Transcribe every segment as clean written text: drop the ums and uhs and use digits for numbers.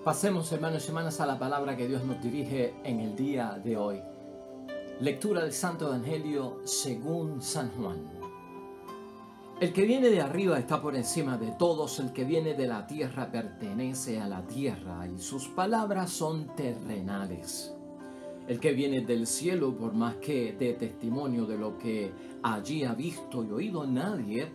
Pasemos, hermanos y hermanas, a la palabra que Dios nos dirige en el día de hoy. Lectura del Santo Evangelio según San Juan. El que viene de arriba está por encima de todos, el que viene de la tierra pertenece a la tierra y sus palabras son terrenales. El que viene del cielo, por más que dé testimonio de lo que allí ha visto y oído, nadie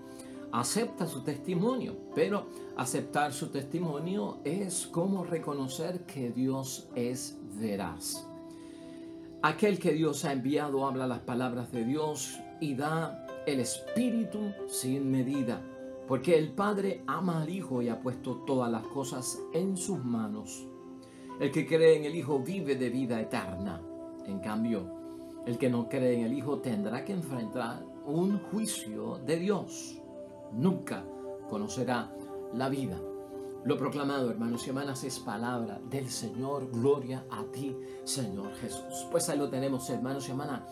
acepta su testimonio, pero aceptar su testimonio es como reconocer que Dios es veraz. Aquel que Dios ha enviado habla las palabras de Dios y da el Espíritu sin medida, porque el Padre ama al Hijo y ha puesto todas las cosas en sus manos. El que cree en el Hijo vive de vida eterna. En cambio, el que no cree en el Hijo tendrá que enfrentar un juicio de Dios. Nunca conocerá la vida. Lo proclamado, hermanos y hermanas, es palabra del Señor. Gloria a ti, Señor Jesús. Pues ahí lo tenemos, hermanos y hermanas.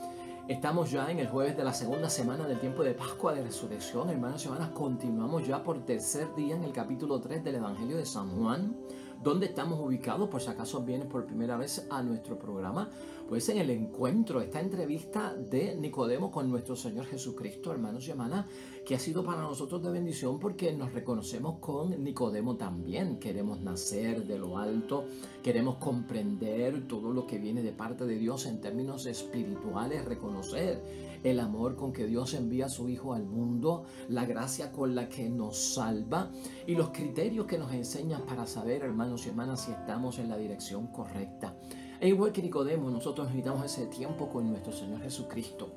Estamos ya en el jueves de la segunda semana del tiempo de Pascua de Resurrección. Hermanos y hermanas, continuamos ya por tercer día en el capítulo 3 del Evangelio de San Juan, donde estamos ubicados, por si acaso vienes por primera vez a nuestro programa, pues en el encuentro, esta entrevista de Nicodemo con nuestro Señor Jesucristo, hermanos y hermanas, que ha sido para nosotros de bendición porque nos reconocemos con Nicodemo también. Queremos nacer de lo alto, queremos comprender todo lo que viene de parte de Dios en términos espirituales, reconocer el amor con que Dios envía a su Hijo al mundo, la gracia con la que nos salva y los criterios que nos enseña para saber, hermanos y hermanas, si estamos en la dirección correcta. E igual que Nicodemo, nosotros necesitamos ese tiempo con nuestro Señor Jesucristo.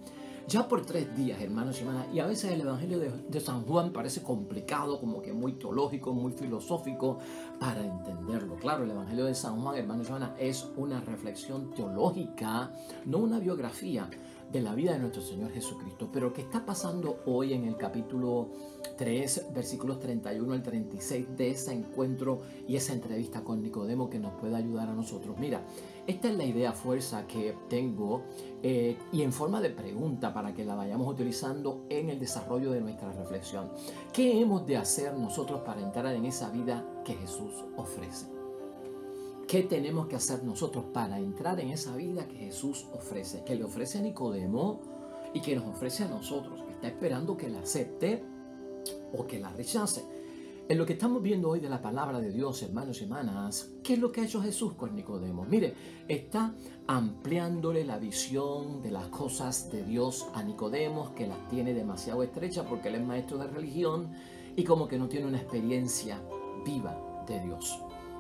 Ya por 3 días, hermanos y hermanas, y a veces el Evangelio de San Juan parece complicado, como que muy teológico, muy filosófico para entenderlo. Claro, el Evangelio de San Juan, hermanos y hermanas, es una reflexión teológica, no una biografía de la vida de nuestro Señor Jesucristo. Pero ¿qué está pasando hoy en el capítulo 3, versículos 31 al 36 de ese encuentro y esa entrevista con Nicodemo que nos puede ayudar a nosotros? Mira, esta es la idea fuerza que tengo y en forma de pregunta para que la vayamos utilizando en el desarrollo de nuestra reflexión. ¿Qué hemos de hacer nosotros para entrar en esa vida que Jesús ofrece? ¿Qué tenemos que hacer nosotros para entrar en esa vida que Jesús ofrece? Que le ofrece a Nicodemo y que nos ofrece a nosotros, que está esperando que la acepte o que la rechace. En lo que estamos viendo hoy de la palabra de Dios, hermanos y hermanas, ¿qué es lo que ha hecho Jesús con Nicodemo? Mire, está ampliándole la visión de las cosas de Dios a Nicodemo, que las tiene demasiado estrechas porque él es maestro de religión y como que no tiene una experiencia viva de Dios.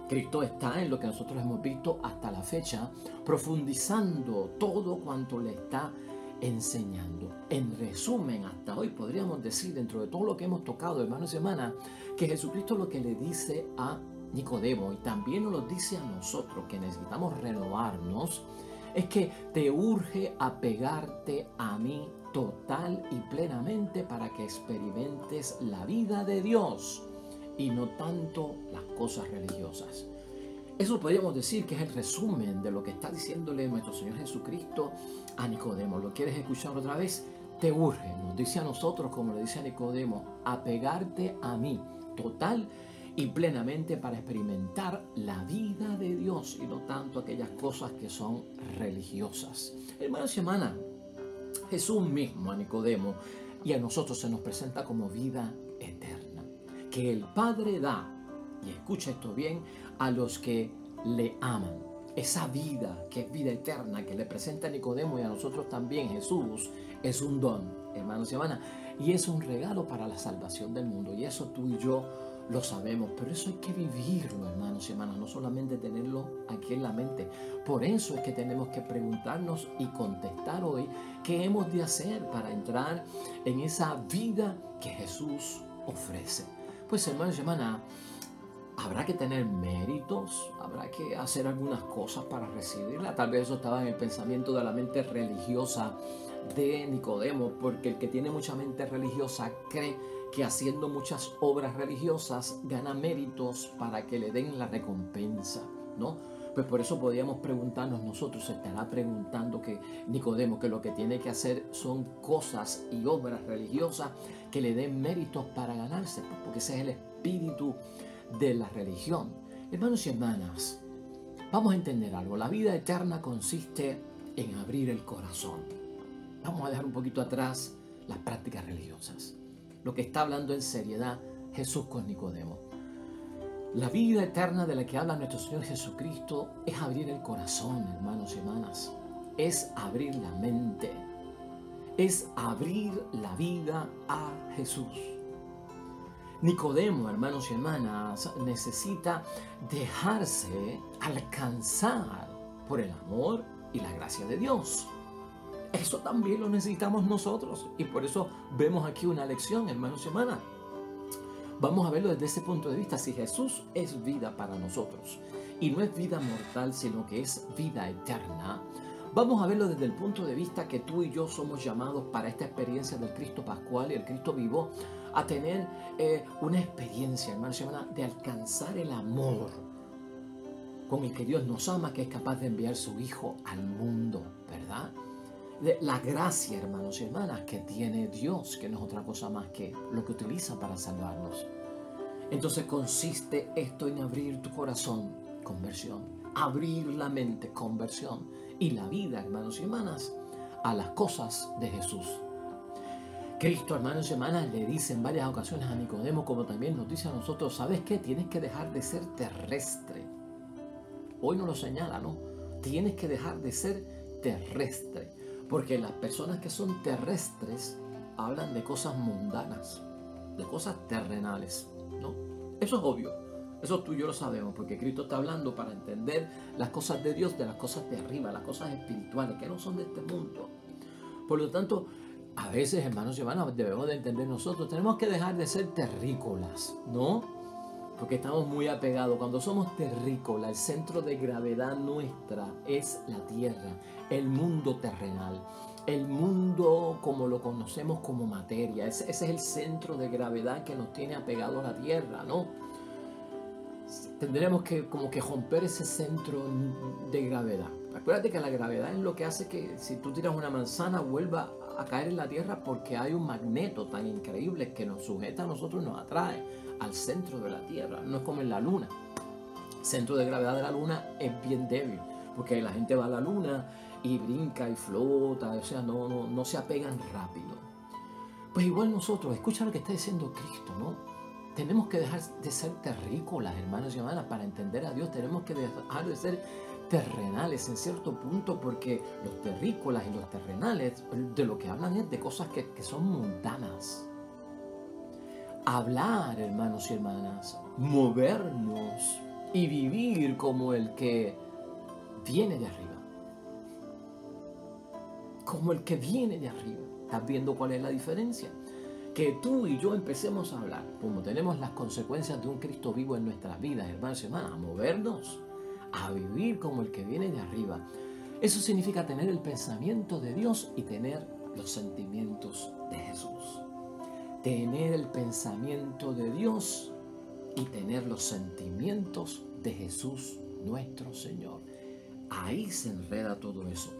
Cristo está en lo que nosotros hemos visto hasta la fecha, profundizando todo cuanto le está enseñando. En resumen, hasta hoy podríamos decir, dentro de todo lo que hemos tocado, hermanos y hermanas, que Jesucristo lo que le dice a Nicodemo y también nos lo dice a nosotros, que necesitamos renovarnos, es que te urge apegarte a mí total y plenamente para que experimentes la vida de Dios y no tanto las cosas religiosas. Eso podríamos decir que es el resumen de lo que está diciéndole nuestro Señor Jesucristo a Nicodemo. ¿Lo quieres escuchar otra vez? Te urge, nos dice a nosotros como le dice a Nicodemo, apegarte a mí total y plenamente para experimentar la vida de Dios y no tanto aquellas cosas que son religiosas. Hermanos y hermanas, Jesús mismo a Nicodemo y a nosotros se nos presenta como vida eterna, que el Padre da, y escucha esto bien, a los que le aman. Esa vida que es vida eterna que le presenta a Nicodemo y a nosotros también Jesús es un don, hermanos y hermanas, y es un regalo para la salvación del mundo. Y eso tú y yo lo sabemos, pero eso hay que vivirlo, hermanos y hermanas, no solamente tenerlo aquí en la mente. Por eso es que tenemos que preguntarnos y contestar hoy qué hemos de hacer para entrar en esa vida que Jesús ofrece. Pues, hermanos y hermanas, habrá que tener méritos, habrá que hacer algunas cosas para recibirla. Tal vez eso estaba en el pensamiento de la mente religiosa de Nicodemo, porque el que tiene mucha mente religiosa cree que haciendo muchas obras religiosas gana méritos para que le den la recompensa, ¿no? Pues por eso podríamos preguntarnos nosotros, se estará preguntando que Nicodemo, que lo que tiene que hacer son cosas y obras religiosas que le den méritos para ganarse, porque ese es el espíritu de la religión, Hermanos y hermanas, vamos a entender algo. La vida eterna consiste en abrir el corazón. Vamos a dejar un poquito atrás las prácticas religiosas. Lo que está hablando en seriedad Jesús con Nicodemo. La vida eterna de la que habla nuestro Señor Jesucristo es abrir el corazón, hermanos y hermanas. Es abrir la mente. Es abrir la vida a Jesús. Nicodemo, hermanos y hermanas, necesita dejarse alcanzar por el amor y la gracia de Dios. Eso también lo necesitamos nosotros. Y por eso vemos aquí una lección, hermanos y hermanas. Vamos a verlo desde ese punto de vista. Si Jesús es vida para nosotros y no es vida mortal, sino que es vida eterna, vamos a verlo desde el punto de vista que tú y yo somos llamados para esta experiencia del Cristo Pascual y el Cristo vivo a tener una experiencia, hermanos y hermanas, de alcanzar el amor con el que Dios nos ama, que es capaz de enviar su Hijo al mundo, ¿verdad? De la gracia, hermanos y hermanas, que tiene Dios, que no es otra cosa más que lo que utiliza para salvarnos. Entonces consiste esto en abrir tu corazón, conversión, abrir la mente, conversión, y la vida, hermanos y hermanas, a las cosas de Jesús. Cristo, hermanos y hermanas, le dice en varias ocasiones a Nicodemo, como también nos dice a nosotros, ¿sabes qué? Tienes que dejar de ser terrestre. Hoy nos lo señala, ¿no? Tienes que dejar de ser terrestre. Porque las personas que son terrestres hablan de cosas mundanas, de cosas terrenales, ¿no? Eso es obvio. Eso tú y yo lo sabemos, porque Cristo está hablando para entender las cosas de Dios, de las cosas de arriba, las cosas espirituales, que no son de este mundo. Por lo tanto, a veces, hermanos y hermanas, debemos de entender nosotros, tenemos que dejar de ser terrícolas, ¿no? Porque estamos muy apegados. Cuando somos terrícolas, el centro de gravedad nuestra es la tierra, el mundo terrenal, el mundo como lo conocemos como materia. Ese es el centro de gravedad que nos tiene apegados a la tierra, ¿no? Tendremos que como que romper ese centro de gravedad. Acuérdate que la gravedad es lo que hace que si tú tiras una manzana vuelva a caer en la tierra, porque hay un magneto tan increíble que nos sujeta a nosotros y nos atrae al centro de la tierra. No es como en la luna. El centro de gravedad de la luna es bien débil, porque la gente va a la luna y brinca y flota, o sea, no se apegan rápido. Pues igual nosotros, escucha lo que está diciendo Cristo, ¿no? Tenemos que dejar de ser terrícolas, hermanos y hermanas, para entender a Dios. Tenemos que dejar de ser terrenales en cierto punto, porque los terrícolas y los terrenales de lo que hablan es de cosas que son mundanas. Hablar, hermanos y hermanas, movernos y vivir como el que viene de arriba. Como el que viene de arriba. ¿Estás viendo cuál es la diferencia? Que tú y yo empecemos a hablar, como tenemos las consecuencias de un Cristo vivo en nuestras vidas, hermanos y hermanas, a movernos, a vivir como el que viene de arriba. Eso significa tener el pensamiento de Dios y tener los sentimientos de Jesús. Tener el pensamiento de Dios y tener los sentimientos de Jesús nuestro Señor. Ahí se enreda todo eso.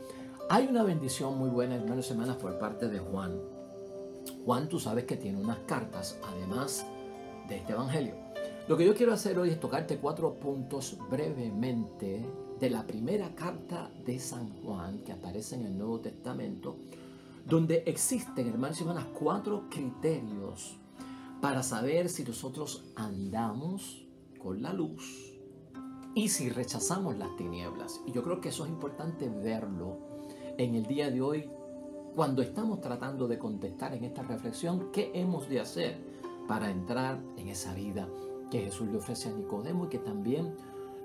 Hay una bendición muy buena, hermanos y hermanas, por parte de Juan. Juan, tú sabes que tiene unas cartas, además de este evangelio. Lo que yo quiero hacer hoy es tocarte 4 puntos brevemente de la primera carta de San Juan que aparece en el Nuevo Testamento, donde existen, hermanos y hermanas, 4 criterios para saber si nosotros andamos con la luz y si rechazamos las tinieblas. Y yo creo que eso es importante verlo en el día de hoy, cuando estamos tratando de contestar en esta reflexión qué hemos de hacer para entrar en esa vida que Jesús le ofrece a Nicodemo y que también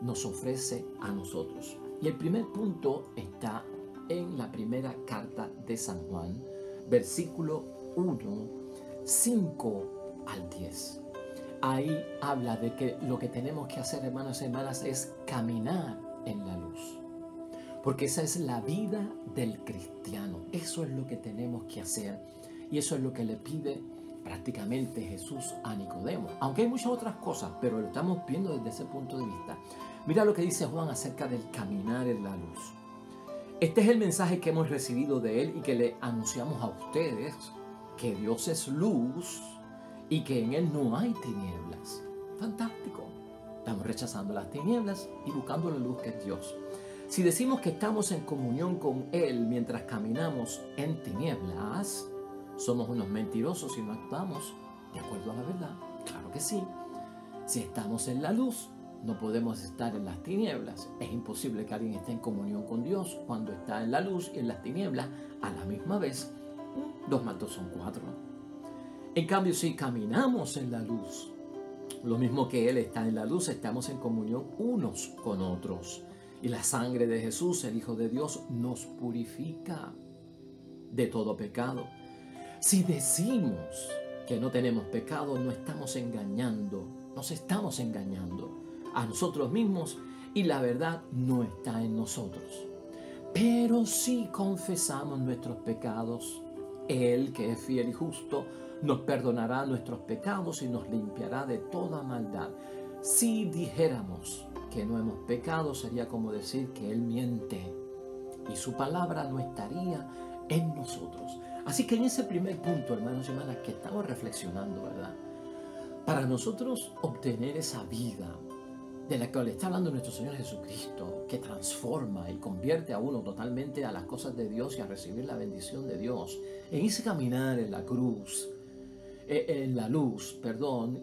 nos ofrece a nosotros. Y el primer punto está en la primera carta de San Juan, versículo 1, 5 al 10. Ahí habla de que lo que tenemos que hacer, hermanos y hermanas, es caminar en la luz. Porque esa es la vida del cristiano. Eso es lo que tenemos que hacer. Y eso es lo que le pide prácticamente Jesús a Nicodemo. Aunque hay muchas otras cosas, pero lo estamos viendo desde ese punto de vista. Mira lo que dice Juan acerca del caminar en la luz. Este es el mensaje que hemos recibido de él y que le anunciamos a ustedes, que Dios es luz y que en él no hay tinieblas. Fantástico. Estamos rechazando las tinieblas y buscando la luz que es Dios. Si decimos que estamos en comunión con Él mientras caminamos en tinieblas, somos unos mentirosos y no actuamos de acuerdo a la verdad. Claro que sí. Si estamos en la luz, no podemos estar en las tinieblas. Es imposible que alguien esté en comunión con Dios cuando está en la luz y en las tinieblas a la misma vez. 2 más 2 son 4. En cambio, si caminamos en la luz, lo mismo que Él está en la luz, estamos en comunión unos con otros. Y la sangre de Jesús, el Hijo de Dios, nos purifica de todo pecado. Si decimos que no tenemos pecado, no estamos engañando, nos estamos engañando a nosotros mismos y la verdad no está en nosotros. Pero si confesamos nuestros pecados, Él, que es fiel y justo, nos perdonará nuestros pecados y nos limpiará de toda maldad. Si dijéramos que no hemos pecado, sería como decir que Él miente y su palabra no estaría en nosotros. Así que en ese primer punto, hermanos y hermanas, que estamos reflexionando, ¿verdad? Para nosotros obtener esa vida de la que le está hablando nuestro Señor Jesucristo, que transforma y convierte a uno totalmente a las cosas de Dios y a recibir la bendición de Dios, en ese caminar en la cruz, en la luz,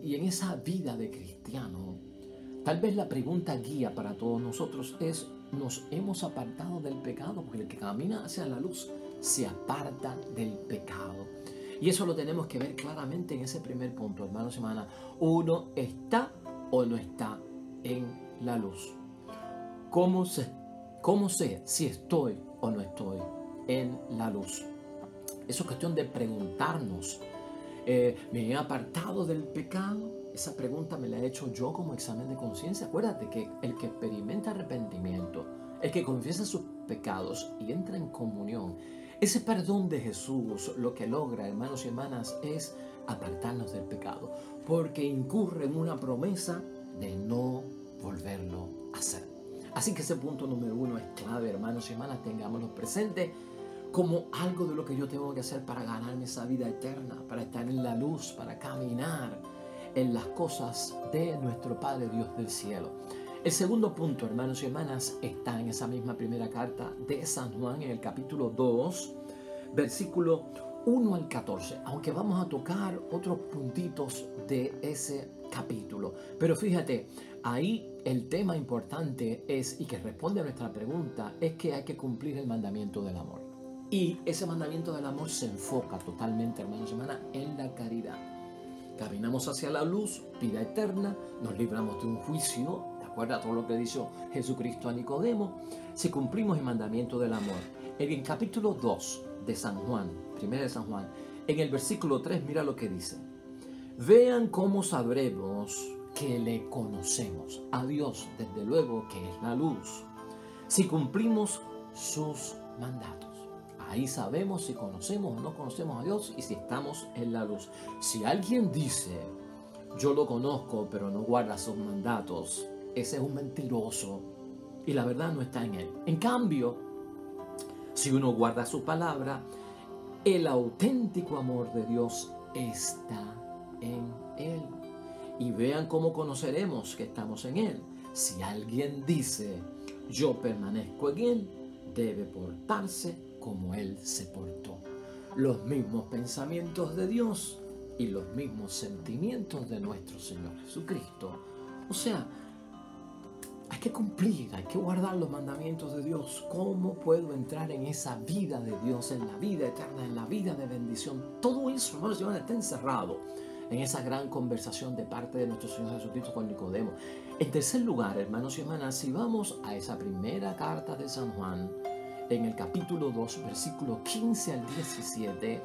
y en esa vida de cristiano, tal vez la pregunta guía para todos nosotros es: ¿nos hemos apartado del pecado? Porque el que camina hacia la luz se aparta del pecado. Y eso lo tenemos que ver claramente en ese primer punto, hermanos y hermanas. Uno está o no está en la luz. ¿Cómo sé si estoy o no estoy en la luz? Eso es cuestión de preguntarnos. ¿Me he apartado del pecado? Esa pregunta me la he hecho yo como examen de conciencia. Acuérdate que el que experimenta arrepentimiento, el que confiesa sus pecados y entra en comunión, ese perdón de Jesús lo que logra, hermanos y hermanas, es apartarnos del pecado, porque incurre en una promesa de no volverlo a hacer. Así que ese punto número 1 es clave, hermanos y hermanas, tengámoslo presente como algo de lo que yo tengo que hacer para ganarme esa vida eterna, para estar en la luz, para caminar en las cosas de nuestro Padre Dios del cielo. El segundo punto, hermanos y hermanas, está en esa misma primera carta de San Juan, en el capítulo 2, versículo 1 al 14, aunque vamos a tocar otros puntitos de ese capítulo. Pero fíjate, ahí el tema importante es, y que responde a nuestra pregunta, es que hay que cumplir el mandamiento del amor. Y ese mandamiento del amor se enfoca totalmente, hermanos y hermanas, en la caridad. Caminamos hacia la luz, vida eterna, nos libramos de un juicio, de acuerdo a todo lo que dijo Jesucristo a Nicodemo, si cumplimos el mandamiento del amor. En el capítulo 2 de San Juan, primera de San Juan, en el versículo 3, mira lo que dice: vean cómo sabremos que le conocemos a Dios, desde luego que es la luz, si cumplimos sus mandatos. Ahí sabemos si conocemos o no conocemos a Dios y si estamos en la luz. Si alguien dice, yo lo conozco, pero no guarda sus mandatos, ese es un mentiroso y la verdad no está en él. En cambio, si uno guarda su palabra, el auténtico amor de Dios está en él. Y vean cómo conoceremos que estamos en él. Si alguien dice, yo permanezco en él, debe portarse como Él se portó. Los mismos pensamientos de Dios y los mismos sentimientos de nuestro Señor Jesucristo. O sea, hay que cumplir, hay que guardar los mandamientos de Dios. ¿Cómo puedo entrar en esa vida de Dios, en la vida eterna, en la vida de bendición? Todo eso, hermanos y hermanas, está encerrado en esa gran conversación de parte de nuestro Señor Jesucristo con Nicodemo. En tercer lugar, hermanos y hermanas, si vamos a esa primera carta de San Juan, en el capítulo 2, versículo 15 al 17,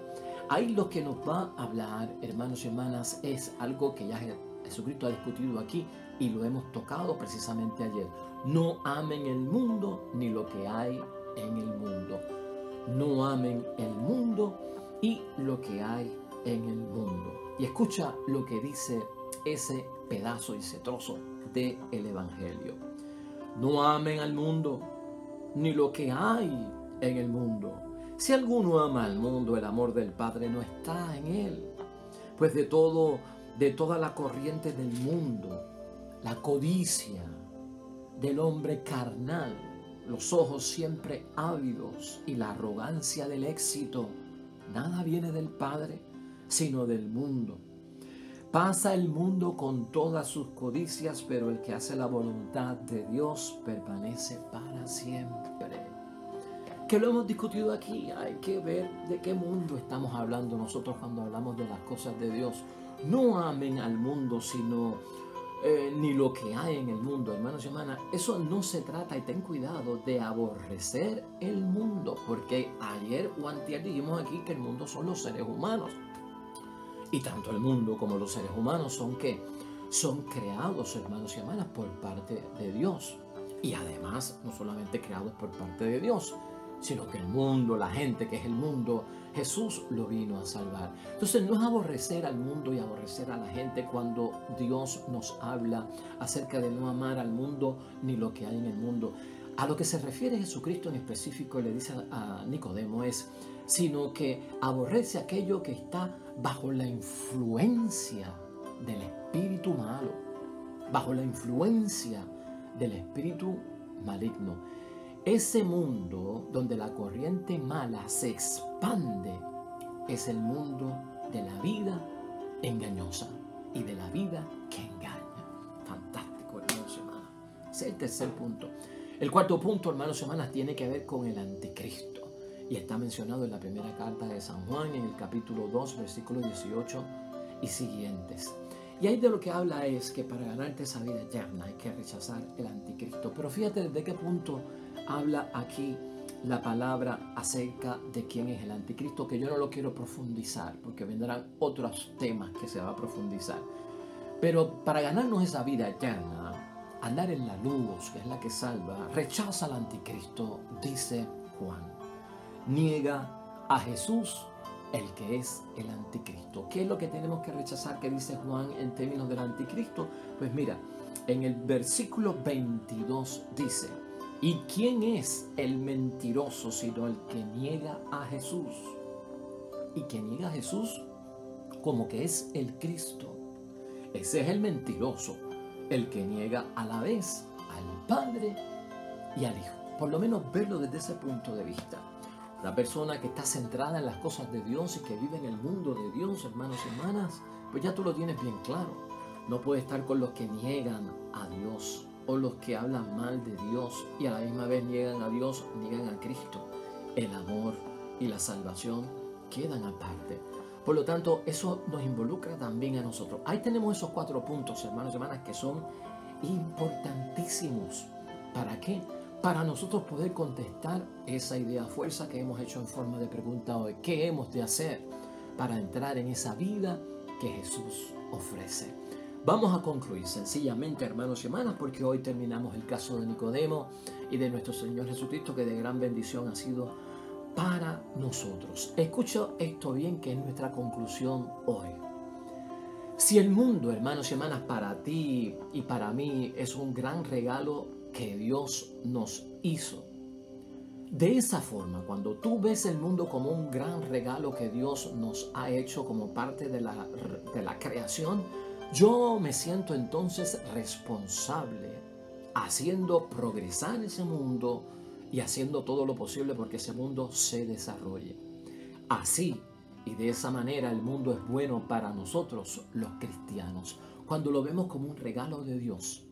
ahí lo que nos va a hablar, hermanos y hermanas, es algo que ya Jesucristo ha discutido aquí y lo hemos tocado precisamente ayer. No amen el mundo ni lo que hay en el mundo. No amen el mundo y lo que hay en el mundo. Y escucha lo que dice ese pedazo y ese trozo del Evangelio. No amen al mundo ni lo que hay en el mundo. Si alguno ama al mundo, el amor del Padre no está en él. Pues de toda la corriente del mundo, la codicia del hombre carnal, los ojos siempre ávidos y la arrogancia del éxito. Nada viene del Padre, sino del mundo. Pasa el mundo con todas sus codicias, pero el que hace la voluntad de Dios permanece para siempre. Que lo hemos discutido aquí. Hay que ver de qué mundo estamos hablando nosotros cuando hablamos de las cosas de Dios. No amen al mundo, sino ni lo que hay en el mundo, hermanos y hermanas. Eso no se trata, y ten cuidado, de aborrecer el mundo, porque ayer o antier dijimos aquí que el mundo son los seres humanos. Y tanto el mundo como los seres humanos son ¿qué? Son creados, hermanos y hermanas, por parte de Dios. Y además, no solamente creados por parte de Dios, sino que el mundo, la gente que es el mundo, Jesús lo vino a salvar. Entonces no es aborrecer al mundo y aborrecer a la gente cuando Dios nos habla acerca de no amar al mundo ni lo que hay en el mundo. A lo que se refiere Jesucristo en específico, le dice a Nicodemo, es sino que aborrece aquello que está bajo la influencia del espíritu malo, bajo la influencia del espíritu maligno. Ese mundo donde la corriente mala se expande es el mundo de la vida engañosa y de la vida que engaña. Fantástico, hermanos y hermanas. Ese es el tercer punto. El cuarto punto, hermanos y hermanas, tiene que ver con el anticristo. Y está mencionado en la primera carta de San Juan, en el capítulo 2, versículos 18 y siguientes. Y ahí de lo que habla es que para ganarte esa vida eterna hay que rechazar el anticristo. Pero fíjate desde qué punto habla aquí la palabra acerca de quién es el anticristo, que yo no lo quiero profundizar, porque vendrán otros temas que se va a profundizar. Pero para ganarnos esa vida eterna, andar en la luz, que es la que salva, rechaza al anticristo, dice Juan. Niega a Jesús, el que es el anticristo. ¿Qué es lo que tenemos que rechazar que dice Juan en términos del anticristo? Pues mira, en el versículo 22 dice: ¿y quién es el mentiroso sino el que niega a Jesús? Y que niega a Jesús como que es el Cristo. Ese es el mentiroso, el que niega a la vez al Padre y al Hijo. Por lo menos verlo desde ese punto de vista. Una persona que está centrada en las cosas de Dios y que vive en el mundo de Dios, hermanos y hermanas, pues ya tú lo tienes bien claro. No puede estar con los que niegan a Dios o los que hablan mal de Dios y a la misma vez niegan a Dios, niegan a Cristo. El amor y la salvación quedan aparte. Por lo tanto, eso nos involucra también a nosotros. Ahí tenemos esos 4 puntos, hermanos y hermanas, que son importantísimos. ¿Para qué? Para nosotros poder contestar esa idea fuerza que hemos hecho en forma de pregunta hoy. ¿Qué hemos de hacer para entrar en esa vida que Jesús ofrece? Vamos a concluir sencillamente, hermanos y hermanas, porque hoy terminamos el caso de Nicodemo y de nuestro Señor Jesucristo, que de gran bendición ha sido para nosotros. Escucha esto bien, que es nuestra conclusión hoy. Si el mundo, hermanos y hermanas, para ti y para mí es un gran regalo que Dios nos hizo. De esa forma, cuando tú ves el mundo como un gran regalo que Dios nos ha hecho como parte de la creación, yo me siento entonces responsable haciendo progresar ese mundo y haciendo todo lo posible porque ese mundo se desarrolle. Así y de esa manera el mundo es bueno para nosotros los cristianos, cuando lo vemos como un regalo de Dios.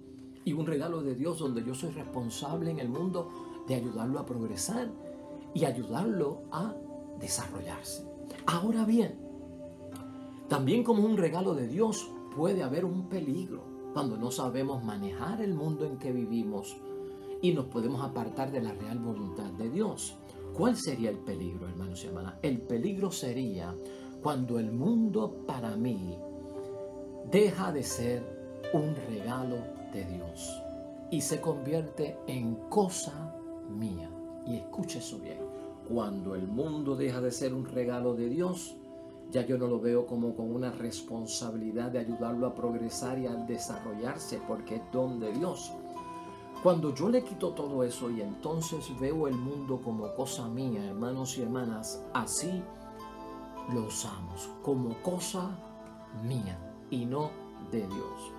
Y un regalo de Dios donde yo soy responsable en el mundo de ayudarlo a progresar y ayudarlo a desarrollarse. Ahora bien, también como un regalo de Dios puede haber un peligro cuando no sabemos manejar el mundo en que vivimos y nos podemos apartar de la real voluntad de Dios. ¿Cuál sería el peligro, hermanos y hermanas? El peligro sería cuando el mundo para mí deja de ser un regalo de Dios y se convierte en cosa mía. Y escuche eso bien. Cuando el mundo deja de ser un regalo de Dios, ya yo no lo veo como con una responsabilidad de ayudarlo a progresar y a desarrollarse, porque es don de Dios. Cuando yo le quito todo eso y entonces veo el mundo como cosa mía, hermanos y hermanas, así lo usamos como cosa mía y no de Dios.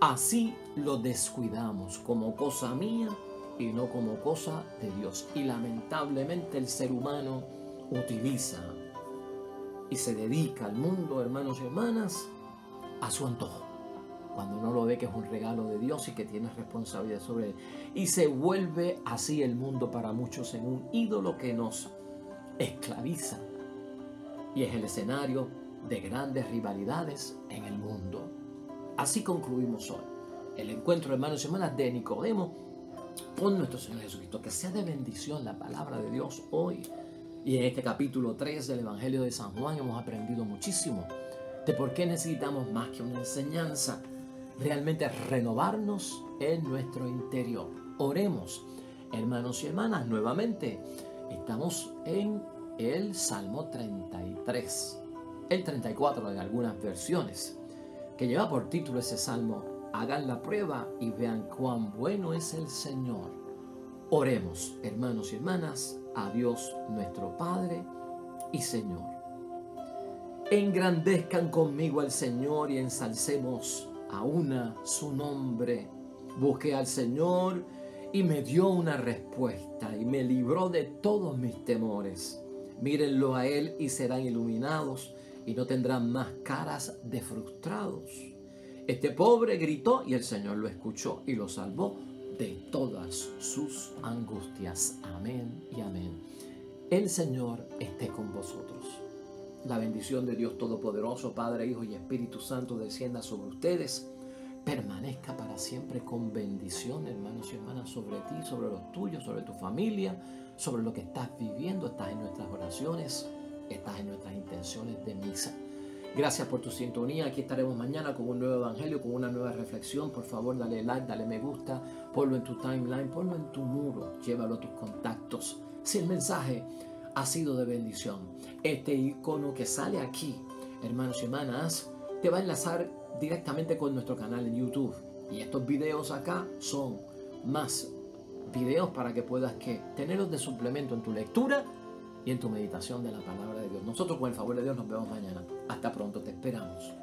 Así lo descuidamos como cosa mía y no como cosa de Dios. Y lamentablemente el ser humano utiliza y se dedica al mundo, hermanos y hermanas, a su antojo, cuando no lo ve que es un regalo de Dios y que tiene responsabilidad sobre él. Y se vuelve así el mundo para muchos en un ídolo que nos esclaviza. Y es el escenario de grandes rivalidades en el mundo. Así concluimos hoy el encuentro, hermanos y hermanas, de Nicodemo con nuestro Señor Jesucristo. Que sea de bendición la palabra de Dios hoy. Y en este capítulo 3 del Evangelio de San Juan hemos aprendido muchísimo de por qué necesitamos más que una enseñanza, realmente renovarnos en nuestro interior. Oremos, hermanos y hermanas, nuevamente. Estamos en el Salmo 33, el 34 en algunas versiones, que lleva por título ese salmo: hagan la prueba y vean cuán bueno es el Señor. Oremos, hermanos y hermanas, a Dios nuestro Padre y Señor. Engrandezcan conmigo al Señor y ensalcemos a una su nombre. Busqué al Señor y me dio una respuesta y me libró de todos mis temores. Mírenlo a Él y serán iluminados y no tendrán más caras de frustrados. Este pobre gritó y el Señor lo escuchó y lo salvó de todas sus angustias. Amén y amén. El Señor esté con vosotros. La bendición de Dios Todopoderoso, Padre, Hijo y Espíritu Santo, descienda sobre ustedes, permanezca para siempre con bendición, hermanos y hermanas, sobre ti, sobre los tuyos, sobre tu familia, sobre lo que estás viviendo. Estás en nuestras oraciones, estás en nuestras intenciones de misa. Gracias por tu sintonía. Aquí estaremos mañana con un nuevo evangelio, con una nueva reflexión. Por favor, dale like, dale me gusta, ponlo en tu timeline, ponlo en tu muro, llévalo a tus contactos. Si el mensaje ha sido de bendición, este icono que sale aquí, hermanos y hermanas, te va a enlazar directamente con nuestro canal en YouTube. Y estos videos acá son más videos para que puedas tenerlos de suplemento en tu lectura y en tu meditación de la palabra de Dios. Nosotros, con el favor de Dios, nos vemos mañana. Hasta pronto, te esperamos.